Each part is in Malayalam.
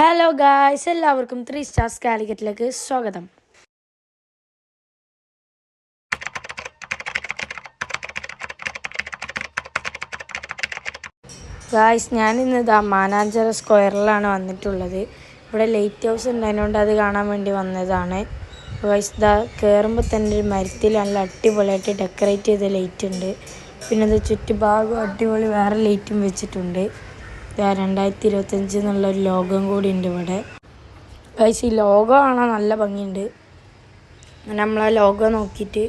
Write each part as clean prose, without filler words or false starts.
ഹലോ ഗായ്സ്, എല്ലാവർക്കും 3 സ്റ്റാർസ് കാലിക്കറ്റിലേക്ക് സ്വാഗതം. ഗായ്സ്, ഞാനിന്ന് മാനാഞ്ചിറ സ്ക്വയറിലാണ് വന്നിട്ടുള്ളത്. ഇവിടെ ലൈറ്റ് ഹൗസ് ഉണ്ടായതുകൊണ്ട് അത് കാണാൻ വേണ്ടി വന്നതാണ്. ഗായ്സ്, കയറുമ്പോൾ തന്നെ ഒരു മരത്തിൽ നല്ല അടിപൊളിയായിട്ട് ഡെക്കറേറ്റ് ചെയ്ത ലൈറ്റ് ഉണ്ട്. പിന്നെ അത് ചുറ്റുഭാഗം അടിപൊളി വേറെ ലൈറ്റും വെച്ചിട്ടുണ്ട്. 2025 എന്നുള്ളൊരു ലോഗം കൂടി ഉണ്ട് ഇവിടെ. ഗൈസ്, ഈ ലോഗോ കാണാൻ നല്ല ഭംഗിയുണ്ട്. നമ്മളാ ലോഗോ നോക്കിയിട്ട്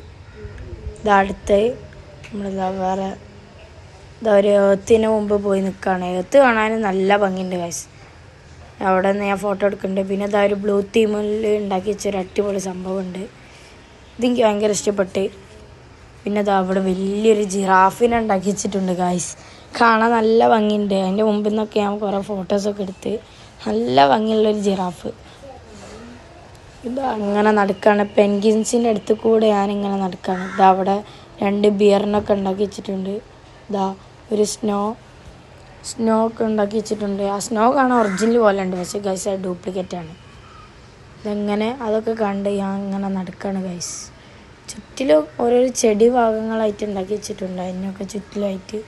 അടുത്ത് വേറെ ഒരു ഏത്തിന് മുമ്പ് പോയി നിൽക്കുകയാണ്. ഏത്ത് കാണാൻ നല്ല ഭംഗിയുണ്ട് ഗൈസ്. അവിടെ നിന്ന് ഞാൻ ഫോട്ടോ എടുക്കുന്നുണ്ട്. പിന്നെ ഒരു ബ്ലൂ തീമിൽ ഉണ്ടാക്കി വെച്ചൊരു അടിപൊളി സംഭവമുണ്ട്. ഇതെനിക്ക് ഭയങ്കര ഇഷ്ടപ്പെട്ട്. പിന്നെ അവിടെ വലിയൊരു ജിറാഫിനെ ഉണ്ടാക്കി വെച്ചിട്ടുണ്ട് ഗൈസ്. കാണാൻ നല്ല ഭംഗിയുണ്ട്. അതിൻ്റെ മുമ്പിൽ നിന്നൊക്കെ ഞാൻ കുറേ ഫോട്ടോസൊക്കെ എടുത്ത്. നല്ല ഭംഗിയുള്ളൊരു ജിറാഫ്. അങ്ങനെ നടക്കുകയാണ്. പെൻഗിൻസിൻ്റെ അടുത്ത് കൂടെ ഞാനിങ്ങനെ നടക്കുകയാണ്. അവിടെ 2 ബിയറിനൊക്കെ ഉണ്ടാക്കി വെച്ചിട്ടുണ്ട്. ഒരു സ്നോ ഒക്കെ ഉണ്ടാക്കി വെച്ചിട്ടുണ്ട്. ആ സ്നോ കാണാൻ ഒറിജിനൽ പോലെ ഉണ്ട്, പക്ഷേ ഗൈസ് അത് ഡ്യൂപ്ലിക്കേറ്റാണ്. ഇതെങ്ങനെ അതൊക്കെ കണ്ട് ഞാൻ ഇങ്ങനെ നടക്കുകയാണ് ഗൈസ്. ചുറ്റിലും ഓരോരോ ചെടി ഭാഗങ്ങളായിട്ട് ഉണ്ടാക്കി വെച്ചിട്ടുണ്ട്. അതിനൊക്കെ ചുറ്റിലായിട്ട്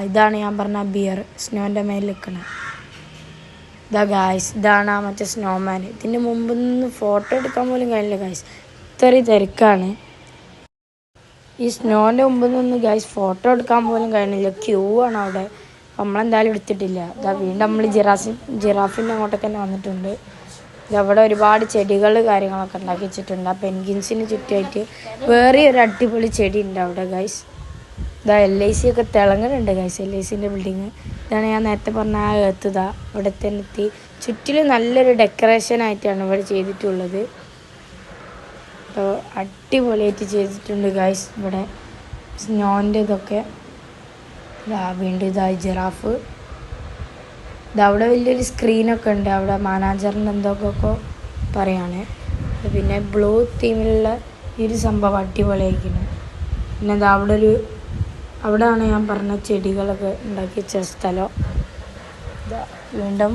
ഇതാണ് ഞാൻ പറഞ്ഞ ബിയർ സ്നോൻ്റെ മേലെ നിൽക്കുന്നത്. ഗായ്സ്, ഇതാണ് ആ മറ്റേ സ്നോമാൻ. ഇതിൻ്റെ മുമ്പ് നിന്ന് ഫോട്ടോ എടുക്കാൻ പോലും കഴിയില്ല ഗായ്സ്, ഇത്രയും തിരക്കാണ്. ഈ സ്നോൻ്റെ മുമ്പിൽ നിന്ന് ഗായ്സ് ഫോട്ടോ എടുക്കാൻ പോലും കഴിയുന്നില്ല. ക്യൂ ആണ് അവിടെ. നമ്മളെന്തായാലും എടുത്തിട്ടില്ല. വീണ്ടും നമ്മൾ ജിറാഫിൻ്റെ അങ്ങോട്ടൊക്കെ തന്നെ വന്നിട്ടുണ്ട്. ഇതവിടെ ഒരുപാട് ചെടികൾ കാര്യങ്ങളൊക്കെ ഉണ്ടാക്കി വെച്ചിട്ടുണ്ട്. ആ പെൻഗിൻസിന് ചുറ്റുമായിട്ട് വേറെ ഒരു അടിപൊളി ചെടി ഉണ്ട് അവിടെ ഗൈസ്. LIC ഒക്കെ തിളങ്ങുന്നുണ്ട് ഗൈസ്. LICൻ്റെ ബിൽഡിങ് ഇതാണ് ഞാൻ നേരത്തെ പറഞ്ഞ ആ ഏത്ത്. ഇവിടെ തന്നെ എത്തി. ചുറ്റിലും നല്ലൊരു ഡെക്കറേഷൻ ആയിട്ടാണ് ഇവിടെ ചെയ്തിട്ടുള്ളത്. അടിപൊളിയായിട്ട് ചെയ്തിട്ടുണ്ട് ഗൈസ്. ഇവിടെ സ്നോൻ്റെ ഇതൊക്കെ വീണ്ടും ജിറാഫ്. അവിടെ വലിയൊരു സ്ക്രീനൊക്കെ ഉണ്ട്. അവിടെ മാനാഞ്ചറിൻ്റെ എന്തൊക്കെ പറയാണ്. പിന്നെ ബ്ലൂ തീമിലുള്ള ഈ ഒരു സംഭവം അടിപൊളിയായിരിക്കുന്നു. പിന്നെ അവിടെയാണ് ഞാൻ പറഞ്ഞ ചെടികളൊക്കെ ഉണ്ടാക്കി വെച്ച സ്ഥലം. വീണ്ടും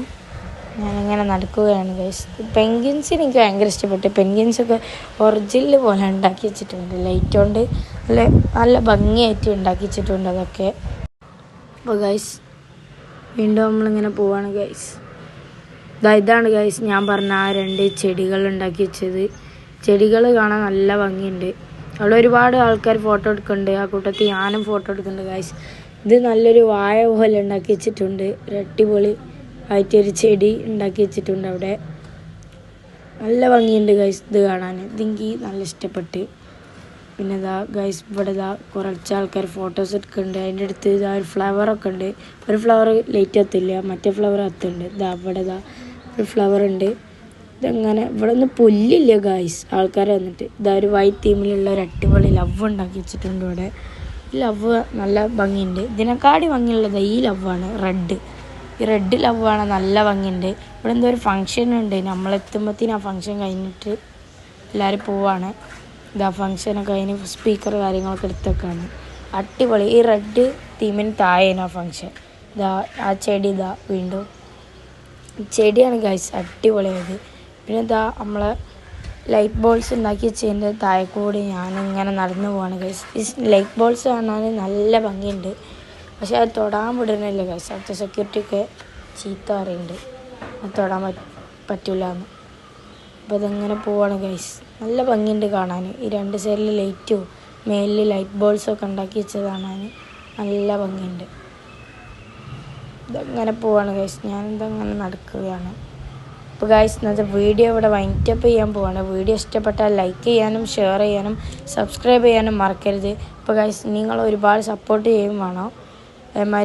ഞാനിങ്ങനെ നടക്കുകയാണ് ഗൈസ്. പെൻഗിൻസിന് എനിക്ക് ഭയങ്കര ഇഷ്ടപ്പെട്ടു. പെൻഗിൻസൊക്കെ ഒറിജിനൽ പോലെ ഉണ്ടാക്കി വെച്ചിട്ടുണ്ട്. ലൈറ്റ് കൊണ്ട് നല്ല ഭംഗിയായിട്ട് ഉണ്ടാക്കി വെച്ചിട്ടുണ്ട് അതൊക്കെ. അപ്പോൾ ഗൈസ്, വീണ്ടും നമ്മളിങ്ങനെ പോവാണ് ഗൈസ്. ഇതാണ് ഗൈസ് ഞാൻ പറഞ്ഞ ആ 2 ചെടികൾ ഉണ്ടാക്കി വെച്ചത്. ചെടികൾ കാണാൻ നല്ല ഭംഗിയുണ്ട്. അവിടെ ഒരുപാട് ആൾക്കാർ ഫോട്ടോ എടുക്കുന്നുണ്ട്. ആ കൂട്ടത്തിൽ ഞാനും ഫോട്ടോ എടുക്കുന്നുണ്ട് ഗൈസ്. ഇത് നല്ലൊരു വാഴ പോലെ ഉണ്ടാക്കി വെച്ചിട്ടുണ്ട്. ഒരു അടിപൊളി ആയിട്ടൊരു ചെടി ഉണ്ടാക്കി വെച്ചിട്ടുണ്ട് അവിടെ. നല്ല ഭംഗിയുണ്ട് ഗൈസ് ഇത് കാണാൻ. ഇതെനിക്ക് നല്ല ഇഷ്ടപ്പെട്ട്. പിന്നെ ഗൈസ്, ഇവിടെ കുറച്ച് ആൾക്കാർ ഫോട്ടോസ് എടുക്കുന്നുണ്ട്. അതിൻ്റെ അടുത്ത് ഒരു ഫ്ലവറൊക്കെ ഉണ്ട്. ഒരു ഫ്ലവർ ലൈറ്റ് കത്തില്ല, മറ്റേ ഫ്ലവർ കത്തുണ്ട്. ഇവിടെ ഒരു ഫ്ലവർ ഉണ്ട്. ഇതങ്ങനെ ഇവിടെ ഒന്നും പുല്ലില്ല ഗൈസ്. ആൾക്കാർ വന്നിട്ട് ഒരു വൈറ്റ് തീമിലുള്ള ഒരു അടിപൊളി ലവ് ഉണ്ടാക്കി വെച്ചിട്ടുണ്ട് ഇവിടെ. ഈ ലവ് നല്ല ഭംഗിയുണ്ട്. ഇതിനെക്കാടി ഭംഗിയുള്ളത് ഈ ലവാണ്, റെഡ്. ഈ റെഡ് ലവാണ് നല്ല ഭംഗിയുണ്ട്. ഇവിടെ എന്തോ ഒരു ഫങ്ഷൻ ഉണ്ട്. നമ്മളെത്തുമ്പോഴത്തേനും ആ ഫങ്ഷൻ കഴിഞ്ഞിട്ട് എല്ലാവരും പോവാണ്. ഫങ്ഷനൊക്കെ കഴിഞ്ഞ് സ്പീക്കർ കാര്യങ്ങളൊക്കെ എടുത്തൊക്കെയാണ്. അടിപൊളി. ഈ റെഡ് തീമിന് താഴെയാണ് ആ ഫങ്ഷൻ. ആ ചെടി വീണ്ടും ചെടിയാണ് ഗൈസ് അടിപൊളിയായത്. പിന്നെ നമ്മളെ ലൈറ്റ് ബോൾസ് ഉണ്ടാക്കി വെച്ചതിൻ്റെ താഴെ കൂടി ഞാനിങ്ങനെ നടന്നു പോവാണ് ഗൈസ്. ഈ ലൈറ്റ് ബോൾസ് കാണാൻ നല്ല ഭംഗിയുണ്ട്, പക്ഷെ അത് തൊടാൻ വിടുന്നില്ല ഗൈസ്. അവിടുത്തെ സെക്യൂരിറ്റിയൊക്കെ ചീത്ത പറയുന്നുണ്ട്, അത് തൊടാൻ പറ്റില്ല എന്ന്. അപ്പോൾ അതങ്ങനെ പോവാണ് ഗൈസ്. നല്ല ഭംഗിയുണ്ട് കാണാൻ. ഈ 2 സൈഡിൽ ലൈറ്റും മേലിൽ ലൈറ്റ് ബോൾസൊക്കെ ഉണ്ടാക്കി വെച്ചത് കാണാൻ നല്ല ഭംഗിയുണ്ട്. ഇതങ്ങനെ പോവാണ് ഗൈസ്. ഞാനിതങ്ങനെ നടക്കുകയാണ്. അപ്പോൾ ഗൈസ്, ഇന്നത്തെ വീഡിയോ ഇവിടെ വൈൻഡപ്പ് ചെയ്യാൻ പോവാണ്. വീഡിയോ ഇഷ്ടപ്പെട്ടാൽ ലൈക്ക് ചെയ്യാനും ഷെയർ ചെയ്യാനും സബ്സ്ക്രൈബ് ചെയ്യാനും മറക്കരുത്. അപ്പോൾ ഗൈസ്, നിങ്ങൾ ഒരുപാട് സപ്പോർട്ട് ചെയ്യും വേണം.